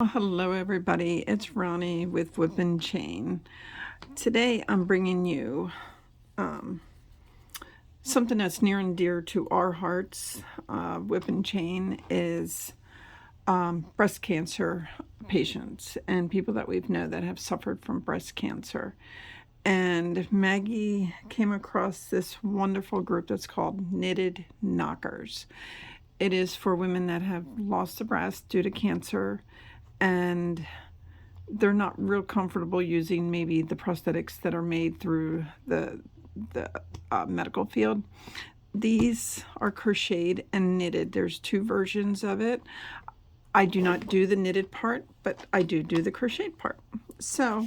Hello everybody, it's Ronnie with Whip and Chain. Today I'm bringing you something that's near and dear to our hearts. Whip and Chain is breast cancer patients and people that we've known that have suffered from breast cancer. And Maggie came across this wonderful group that's called Knitted Knockers. It is for women that have lost a breast due to cancer and they're not real comfortable using maybe the prosthetics that are made through the medical field. These are crocheted and knitted. There's two versions of it. I do not do the knitted part, but I do the crocheted part. So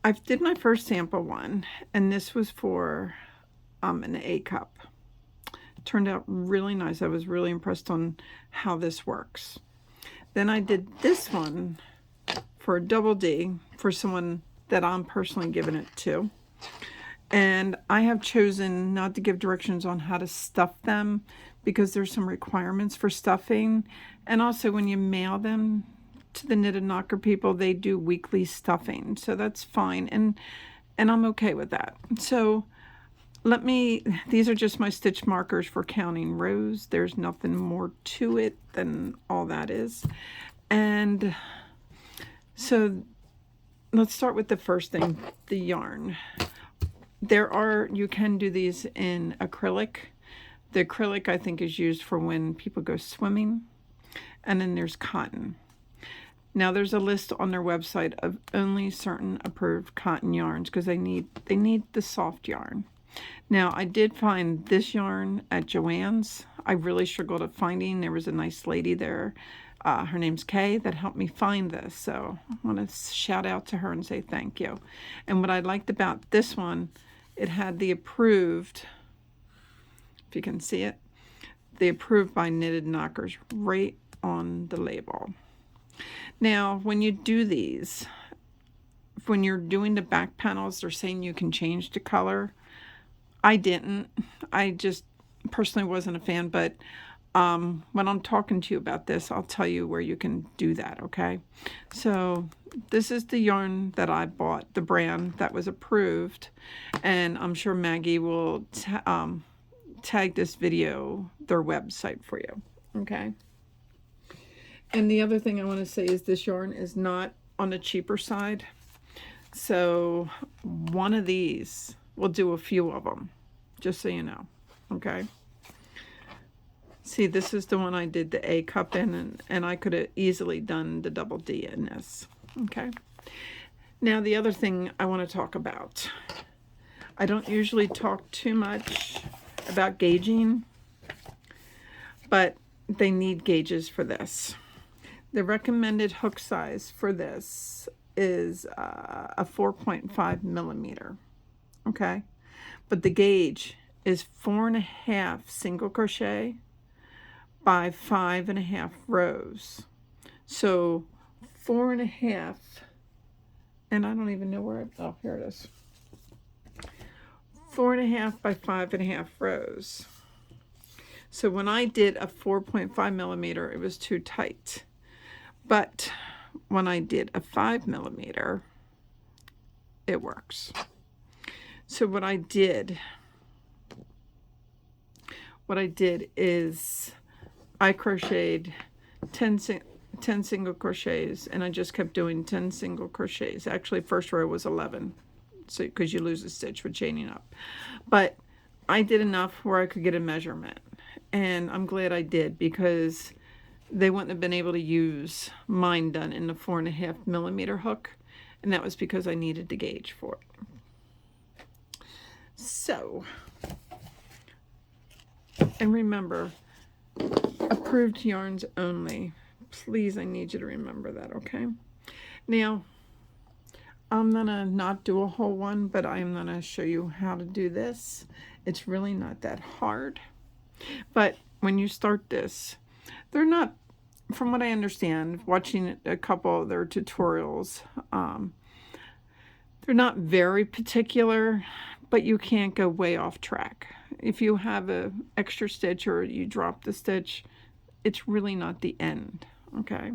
I did my first sample one, and this was for an A cup. Turned out really nice. I was really impressed on how this works. Then I did this one for a double D for someone that I'm personally giving it to. And I have chosen not to give directions on how to stuff them because there's some requirements for stuffing. And also when you mail them to the Knitted Knocker people, they do weekly stuffing. So that's fine. And I'm okay with that. So these are just my stitch markers for counting rows. There's nothing more to it than all that is. And so let's start with the first thing, the yarn. You can do these in acrylic. The acrylic I think is used for when people go swimming. And then there's cotton. Now there's a list on their website of only certain approved cotton yarns because they need the soft yarn. Now, I did find this yarn at Joann's. I really struggled at finding. There was a nice lady there. Her name's Kay that helped me find this. So I want to shout out to her and say thank you. And what I liked about this one, it had the approved, if you can see it, the approved by Knitted Knockers right on the label. Now, when you do these, when you're doing the back panels, they're saying you can change the color. I didn't. I just personally wasn't a fan, but when I'm talking to you about this, I'll tell you where you can do that, okay? So this is the yarn that I bought, the brand that was approved, and I'm sure Maggie will tag this video, their website for you, okay? And the other thing I want to say is this yarn is not on the cheaper side. So one of these, we'll do a few of them, just so you know, okay? See, this is the one I did the A cup in, and I could have easily done the double D in this, okay? Now, the other thing I want to talk about, I don't usually talk too much about gauging, but they need gauges for this. The recommended hook size for this is a 4.5 millimeter, okay? But the gauge is 4.5 single crochet by 5.5 rows. So 4.5, and I don't even know where oh, here it is. 4.5 by 5.5 rows. So when I did a 4.5 millimeter, it was too tight. But when I did a 5 millimeter, it works. So what I did is I crocheted 10 single crochets, and I just kept doing 10 single crochets. Actually, first row was 11, so because you lose a stitch with chaining up. But I did enough where I could get a measurement, and I'm glad I did because they wouldn't have been able to use mine done in the 4.5 millimeter hook, and that was because I needed the gauge for it. So, and remember, approved yarns only. Please, I need you to remember that, okay? Now, I'm gonna not do a whole one, but I'm gonna show you how to do this. It's really not that hard. But when you start this, they're not, from what I understand, watching a couple of their tutorials, they're not very particular, but you can't go way off track. If you have an extra stitch or you drop the stitch, it's really not the end, okay?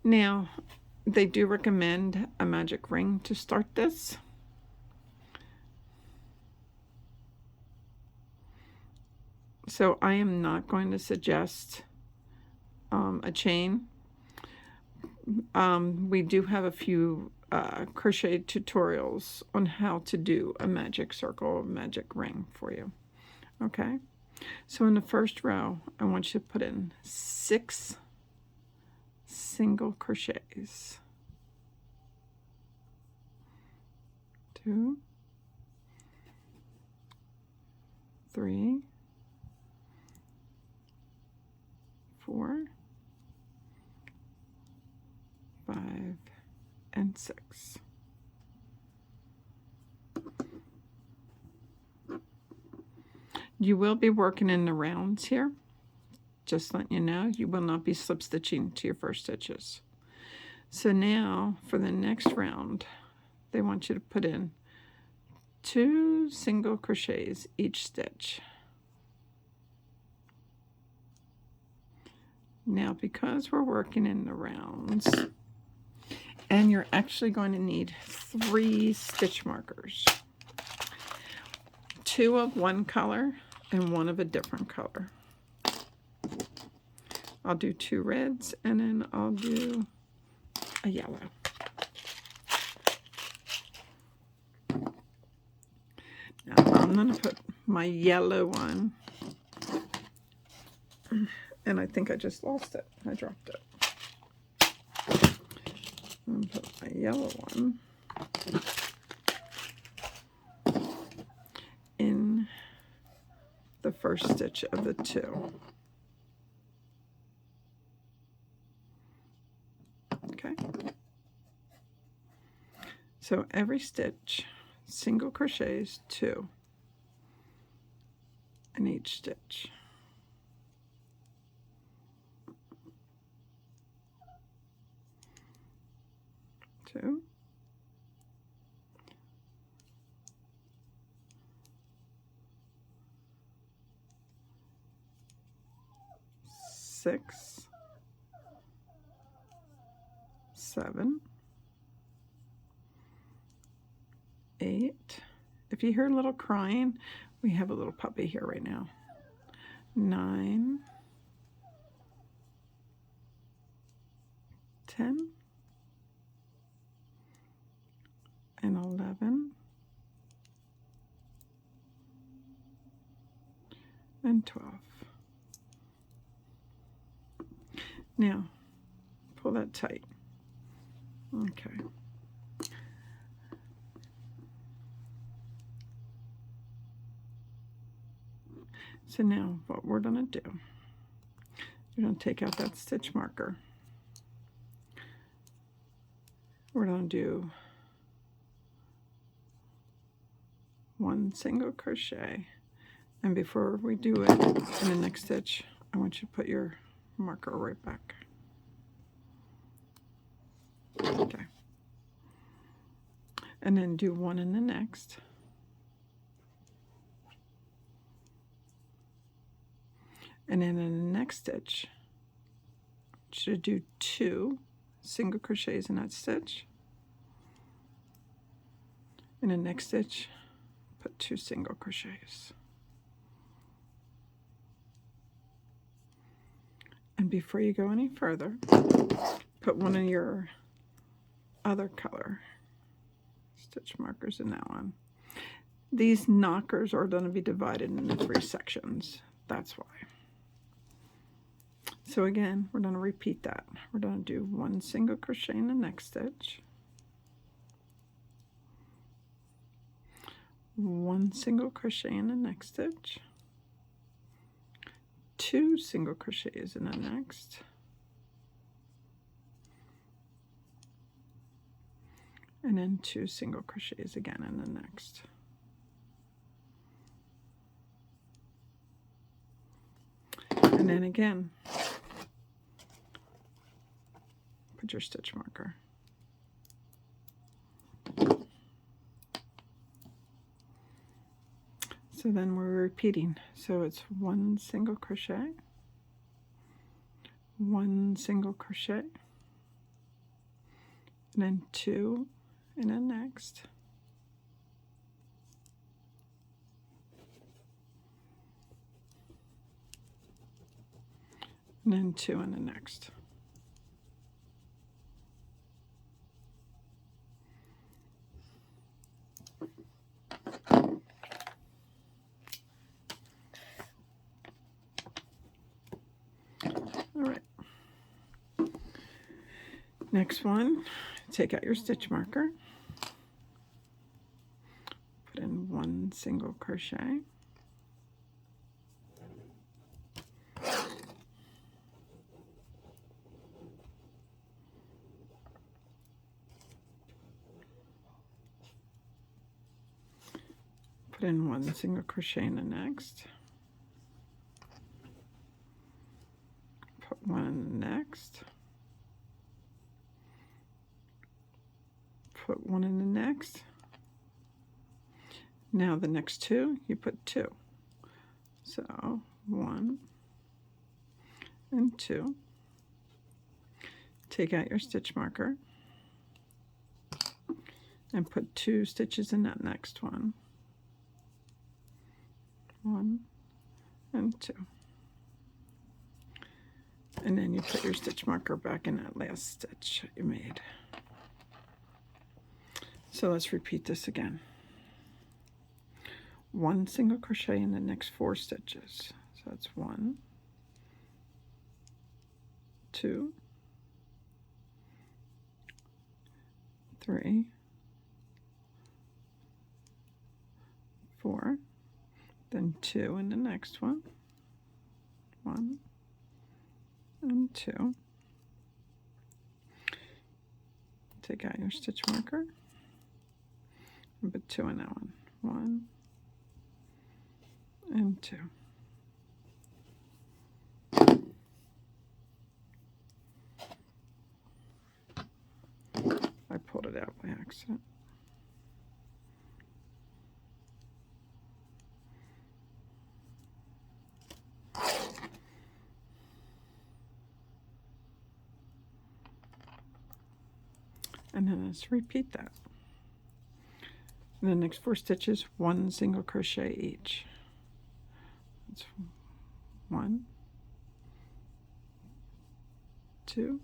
Now, they do recommend a magic ring to start this. So I am not going to suggest a chain. We do have a few crochet tutorials on how to do a magic circle, magic ring for you. Okay, so in the first row, I want you to put in 6 single crochets. 2, 3, 4, 5, and 6. You will be working in the rounds here. Just letting you know, you will not be slip stitching to your first stitches. So now for the next round, they want you to put in 2 single crochets each stitch. Now, because we're working in the rounds, and you're actually going to need 3 stitch markers. 2 of one color and 1 of a different color. I'll do 2 reds and then I'll do a yellow. Now I'm going to put my yellow one, and I think I just lost it. I dropped it. I'm going to put my yellow one in the first stitch of the 2. Okay. So every stitch, single crochets 2 in each stitch. Two, 6, 7, 8. If you hear a little crying, we have a little puppy here right now. 9, 10, and 11, and 12. Now, pull that tight. Okay. So now what we're going to do, we're going to take out that stitch marker. We're going to do 1 single crochet, and before we do it in the next stitch, I want you to put your marker right back. Okay. And then do 1 in the next. And then in the next stitch, I want you to do 2 single crochets in that stitch. In the next stitch, put 2 single crochets. And before you go any further, put one of your other color stitch markers in that one. These knockers are going to be divided into 3 sections. That's why. So again, we're going to repeat that. We're going to do 1 single crochet in the next stitch, 1 single crochet in the next stitch, 2 single crochets in the next, and then 2 single crochets again in the next. And then again, put your stitch marker. So then we're repeating. So it's 1 single crochet, 1 single crochet, and then 2 in the next, and then 2 in the next. All right. Next one, take out your stitch marker, put in 1 single crochet, put in 1 single crochet in the next, put 1 in the next, put 1 in the next. Now the next 2, you put 2. So 1 and 2. Take out your stitch marker and put 2 stitches in that next one. 1 and 2. And then you put your stitch marker back in that last stitch you made. So let's repeat this again. 1 single crochet in the next 4 stitches. So that's 1, 2, 3, 4, then 2 in the next one, 1 and 2. Take out your stitch marker and put 2 in that one, 1 and 2. I pulled it out by accident. And then let's repeat that. In the next 4 stitches, 1 single crochet each. That's 1, 2,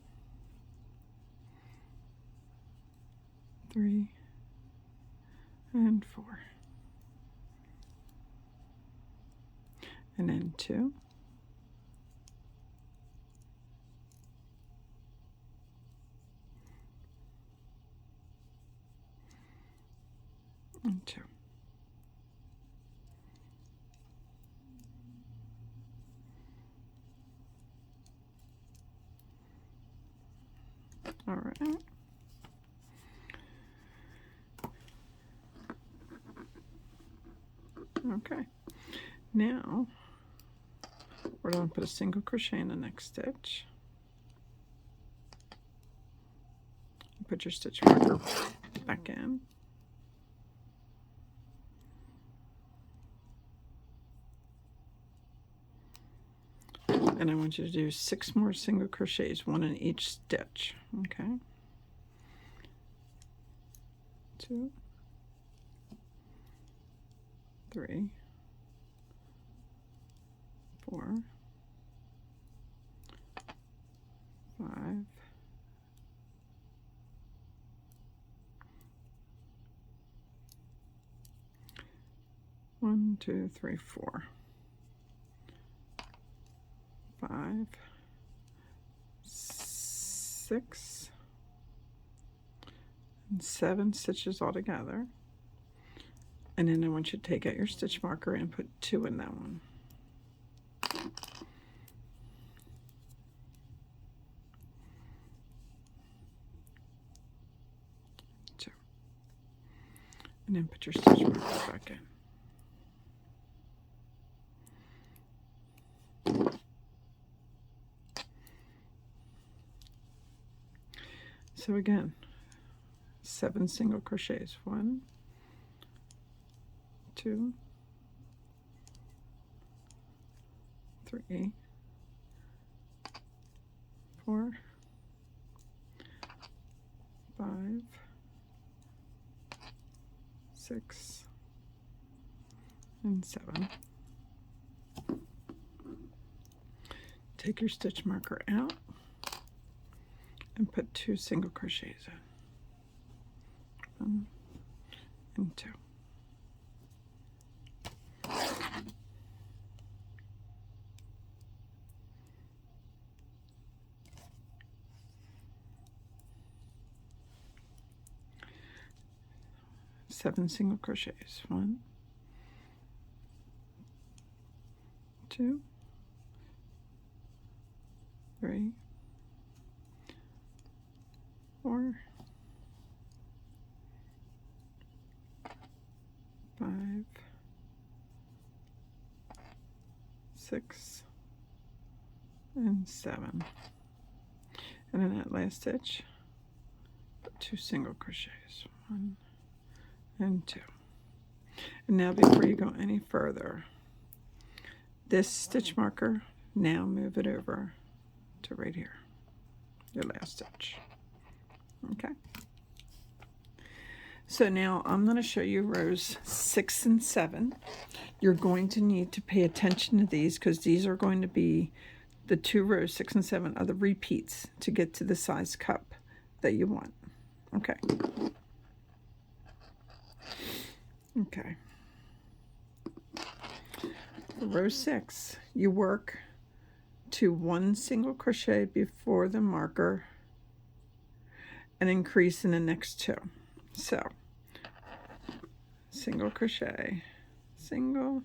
3, and 4. And then 2. And 2. All right. Okay. Now we're going to put a single crochet in the next stitch. Put your stitch marker back in. And I want you to do 6 more single crochets, 1 in each stitch. Okay. 2, 3, 4, 5, 1, 2, 3, 4, 5, 6, and 7 stitches all together. And then I want you to take out your stitch marker and put 2 in that one. 2. And then put your stitch marker back in. So again, 7 single crochets. 1, 2, 3, 4, 5, 6, and 7. Take your stitch marker out and put 2 single crochets in. 1 and 2. Seven single crochets. 1, 2, 3, 4, 5, 6, and 7. And in that last stitch, put 2 single crochets. 1 and 2. And now before you go any further, this stitch marker, now move it over to right here, your last stitch. Okay. So now I'm going to show you rows 6 and 7. You're going to need to pay attention to these because these are going to be the 2 rows 6 and 7 are the repeats to get to the size cup that you want. Okay. Okay. For row 6, you work to 1 single crochet before the marker and increase in the next 2. So, single crochet, single,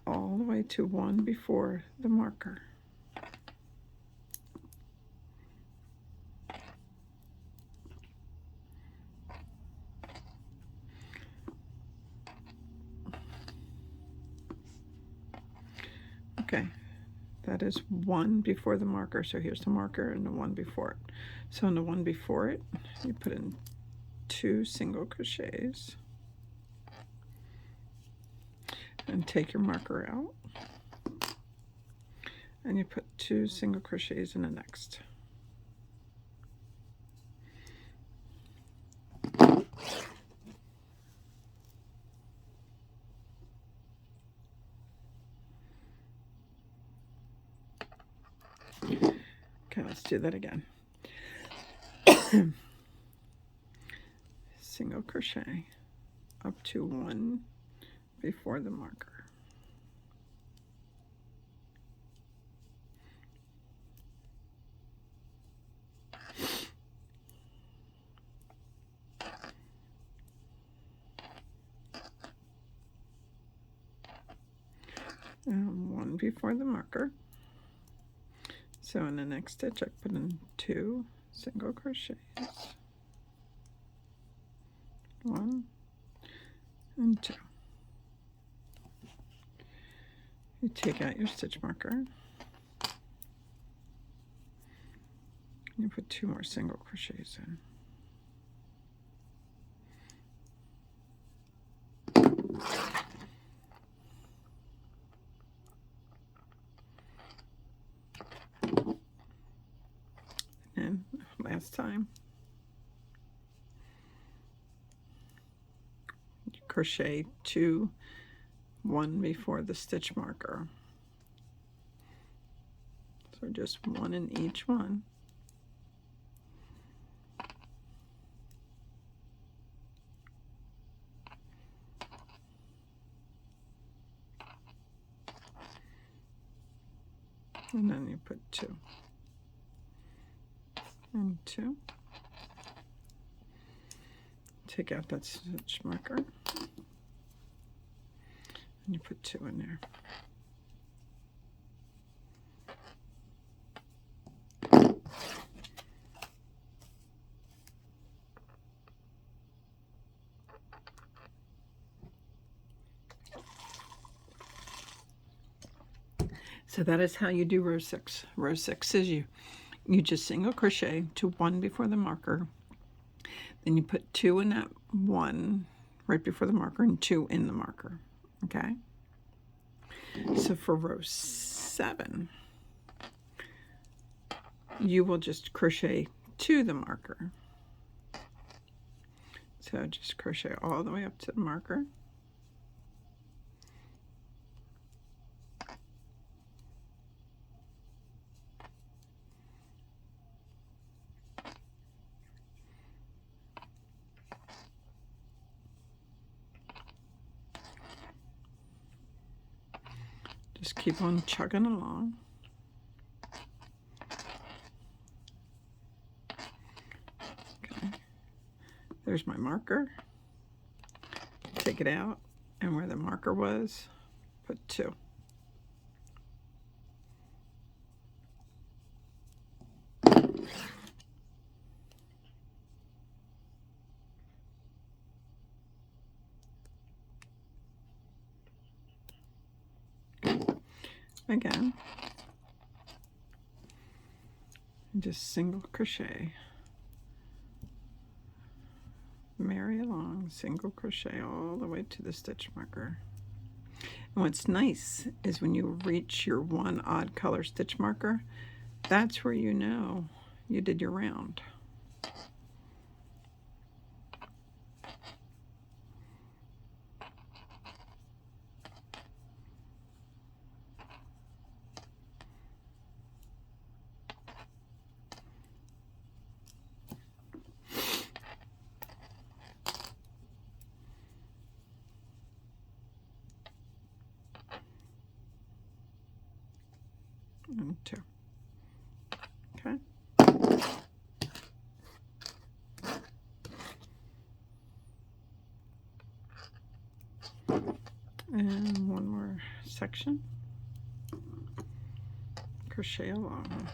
all the way to 1 before the marker. Okay, that is 1 before the marker. So here's the marker and the 1 before it. So in the 1 before it, you put in 2 single crochets and take your marker out and you put 2 single crochets in the next. Okay, let's do that again. Single crochet up to 1 before the marker. And 1 before the marker. So in the next stitch I put in 2 single crochets, 1 and 2. You take out your stitch marker, you put 2 more single crochets in. And last time, you crochet 2, 1 before the stitch marker. So just 1 in each one. And then you put 2 and 2. Take out that stitch marker and you put 2 in there. So that is how you do row 6. Row 6 is you just single crochet to 1 before the marker, then you put 2 in that 1 right before the marker and 2 in the marker. Okay. So for row 7, you will just crochet to the marker So just crochet all the way up to the marker. Just keep on chugging along. Okay, there's my marker. Take it out, and where the marker was, put 2. Again, and just single crochet, marry along, single crochet all the way to the stitch marker. And what's nice is when you reach your one odd color stitch marker, that's where you know you did your round. And 2. Okay. And one more section. Crochet along.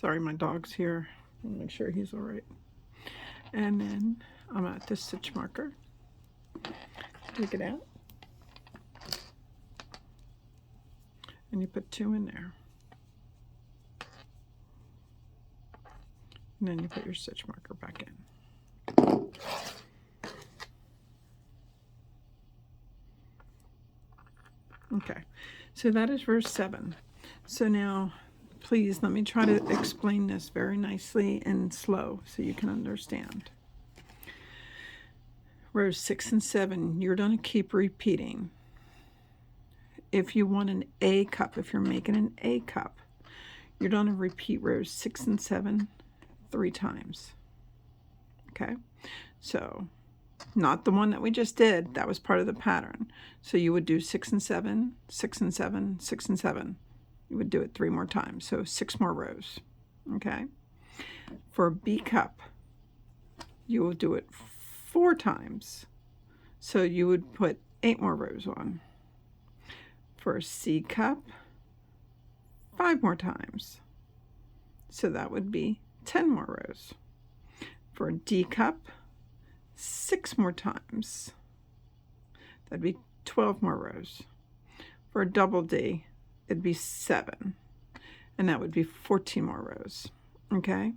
Sorry, my dog's here. I'll make sure he's all right. And then I'm at the stitch marker. Take it out. And you put 2 in there. And then you put your stitch marker back in. Okay, so that is verse 7. So now, please let me try to explain this very nicely and slow so you can understand. Rows 6 and 7, you're going to keep repeating. If you want an A cup, if you're making an A cup, you're going to repeat rows 6 and 7 3 times. Okay, so not the one that we just did, that was part of the pattern. So you would do 6 and 7, 6 and 7, 6 and 7. You would do it 3 more times, so 6 more rows. Okay, for a B cup, you will do it 4 times, so you would put 8 more rows on. For a C cup, 5 more times, so that would be 10 more rows. For a D cup, 6 more times, that'd be 12 more rows. For a double D, it'd be 7, and that would be 14 more rows. Okay,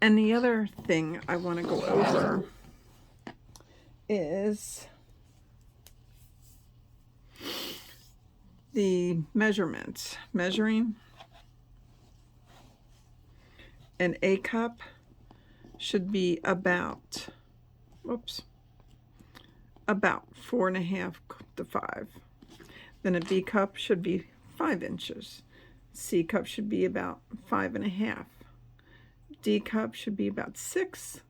and the other thing I want to go over is the measurements. Measuring an A cup should be about, about 4.5 to 5. Then a B cup should be 5 inches. C cup should be about 5.5. D cup should be about 6,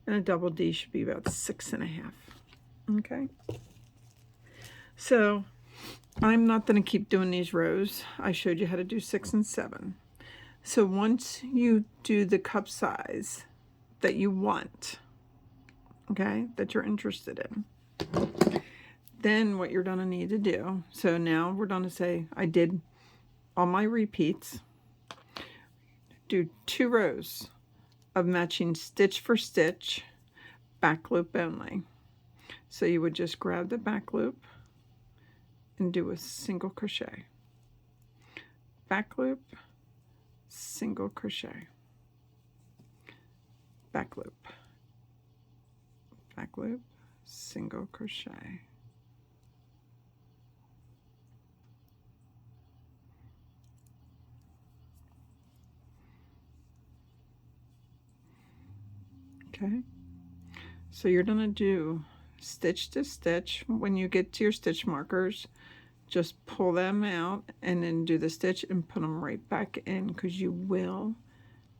and a double D should be about 6.5. Okay, so I'm not going to keep doing these rows. I showed you how to do 6 and 7. So once you do the cup size that you want, okay, that you're interested in, then what you're going to need to do, so now we're going to say I did all my repeats, do 2 rows of matching stitch for stitch, back loop only. So you would just grab the back loop and do a single crochet, back loop, single crochet, back loop, back loop, single crochet. Okay, so you're going to do stitch to stitch. When you get to your stitch markers, just pull them out and then do the stitch and put them right back in, because you will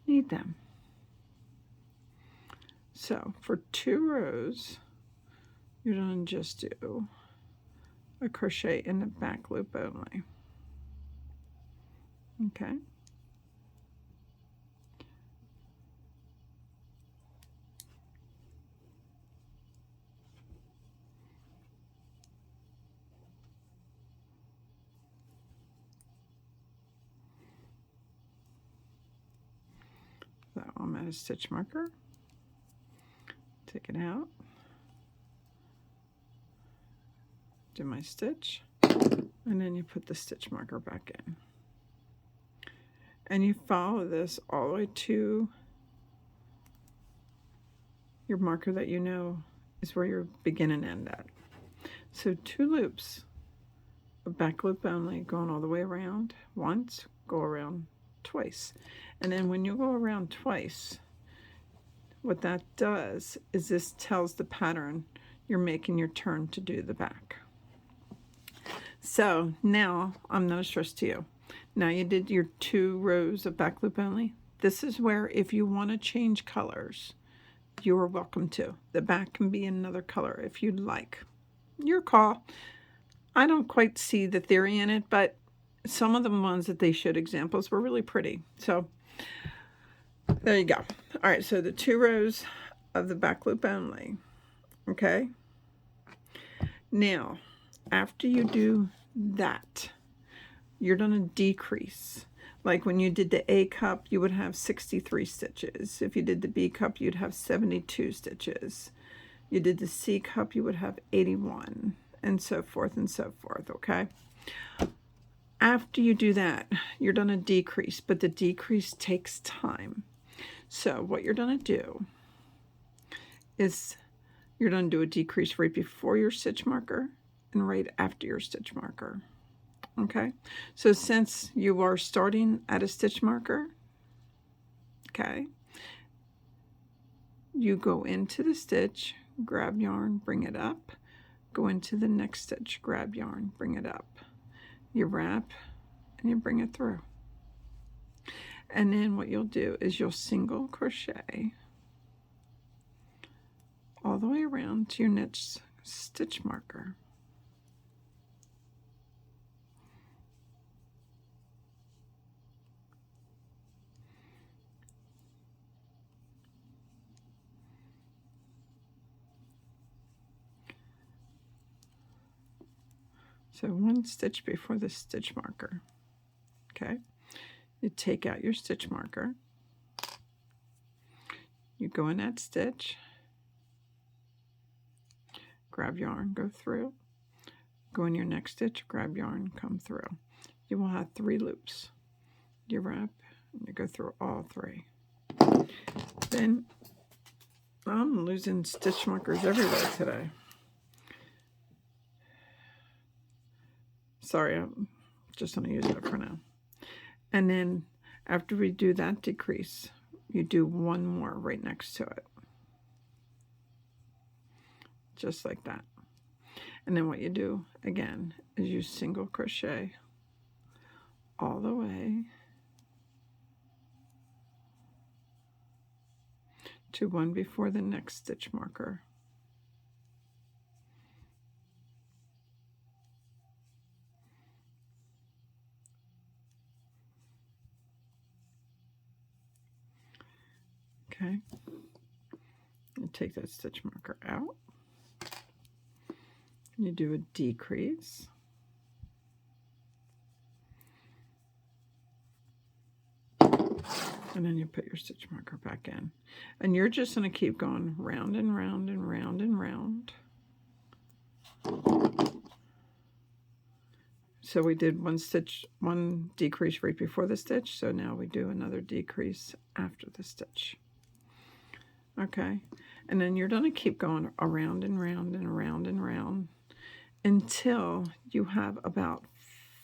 need them. So for 2 rows, you're going to just do a crochet in the back loop only. Okay. That one, I'm at a stitch marker. Take it out. Do my stitch, and then you put the stitch marker back in. And you follow this all the way to your marker that you know is where your begin and end at. So 2 loops, a back loop only, going all the way around once, go around twice. And then when you go around twice, what that does is this tells the pattern you're making your turn to do the back. So now I'm not a stress to you. Now you did your 2 rows of back loop only. This is where if you want to change colors, you are welcome to. The back can be another color if you'd like. Your call. I don't quite see the theory in it, but some of the ones that they showed examples were really pretty. So there you go. All right, so the 2 rows of the back loop only. Okay. Now, after you do that, you're going to decrease. Like when you did the A cup, you would have 63 stitches. If you did the B cup, you'd have 72 stitches. You did the C cup, you would have 81, and so forth and so forth, okay? After you do that, you're going to decrease, but the decrease takes time. So what you're going to do is you're going to do a decrease right before your stitch marker and right after your stitch marker. Okay, so since you are starting at a stitch marker, okay, you go into the stitch, grab yarn, bring it up, go into the next stitch, grab yarn, bring it up. You wrap and you bring it through. And then what you'll do is you'll single crochet all the way around to your next stitch marker. So 1 stitch before the stitch marker. Okay, you take out your stitch marker, you go in that stitch, grab yarn, go through, go in your next stitch, grab yarn, come through. You will have 3 loops. You wrap and you go through all 3. Then I'm losing stitch markers everywhere today. Sorry, I'm just going to use it for now. And then after we do that decrease, you do 1 more right next to it. Just like that. And then what you do again is you single crochet all the way to 1 before the next stitch marker. Okay, you take that stitch marker out, you do a decrease, And then you put your stitch marker back in. And you're just going to keep going round and round and round and round. So we did one decrease right before the stitch, so now we do another decrease after the stitch. Okay, and then you're going to keep going around and round and around and round until you have about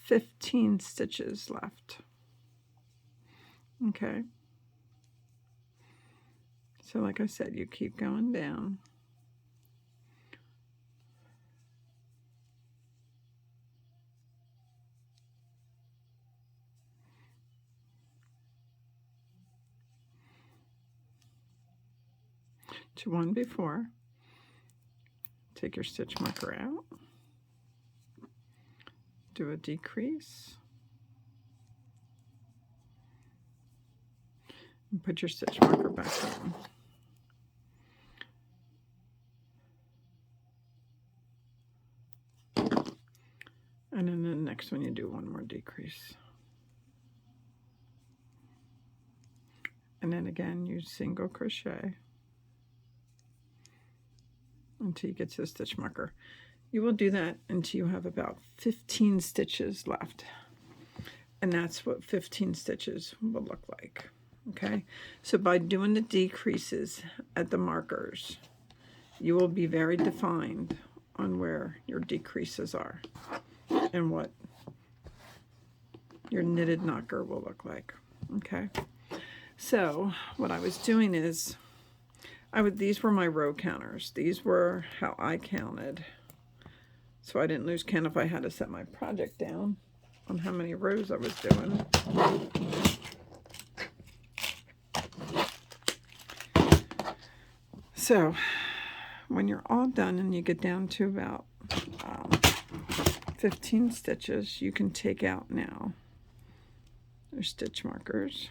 15 stitches left. Okay, so like I said, you keep going down. To one before. Take your stitch marker out. Do a decrease. And put your stitch marker back on. And then the next one you do one more decrease. And then again you single crochet until you get to the stitch marker. You will do that until you have about 15 stitches left. And that's what 15 stitches will look like. Okay, so by doing the decreases at the markers, you will be very defined on where your decreases are and what your knitted knocker will look like. Okay, so what I was doing is these were my row counters. These were how I counted, so I didn't lose count if I had to set my project down on how many rows I was doing. So when you're all done and you get down to about 15 stitches, you can take out now your stitch markers.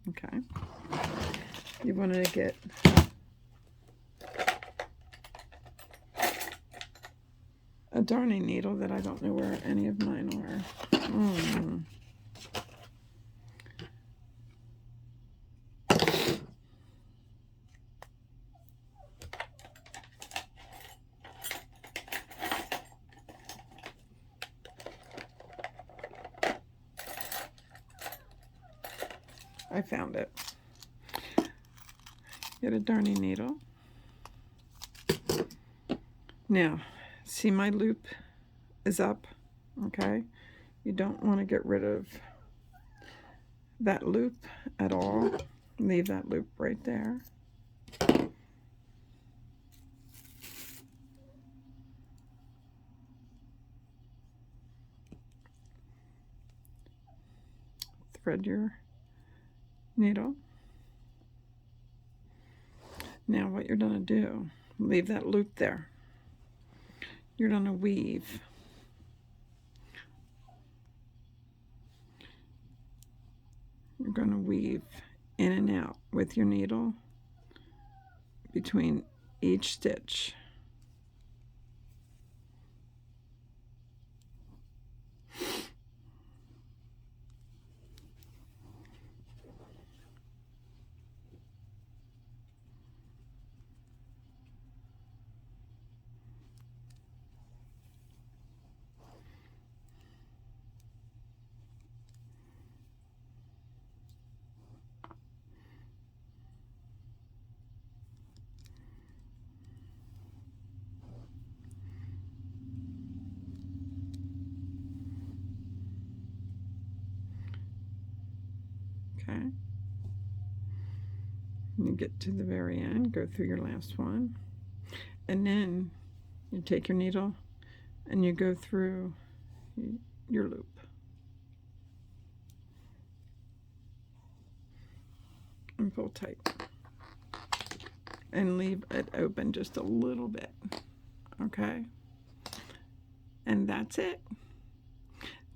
Okay. You want to get a darning needle that I don't know where any of mine are. I found it. Get a darning needle. Now, see my loop is up, okay? You don't want to get rid of that loop at all. Leave that loop right there. Thread your needle. Now what you're going to do, leave that loop there. You're going to weave. You're going to weave in and out with your needle between each stitch. Okay. You get to the very end, go through your last one, and then you take your needle and you go through your loop. And pull tight. And leave it open just a little bit. Okay? And that's it.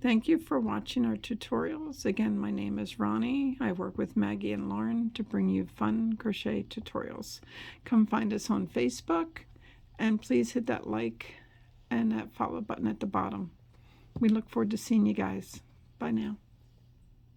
Thank you for watching our tutorials. Again, my name is Ronnie. I work with Maggie and Lauren to bring you fun crochet tutorials. Come find us on Facebook, and please hit that like and that follow button at the bottom. We look forward to seeing you guys. Bye now.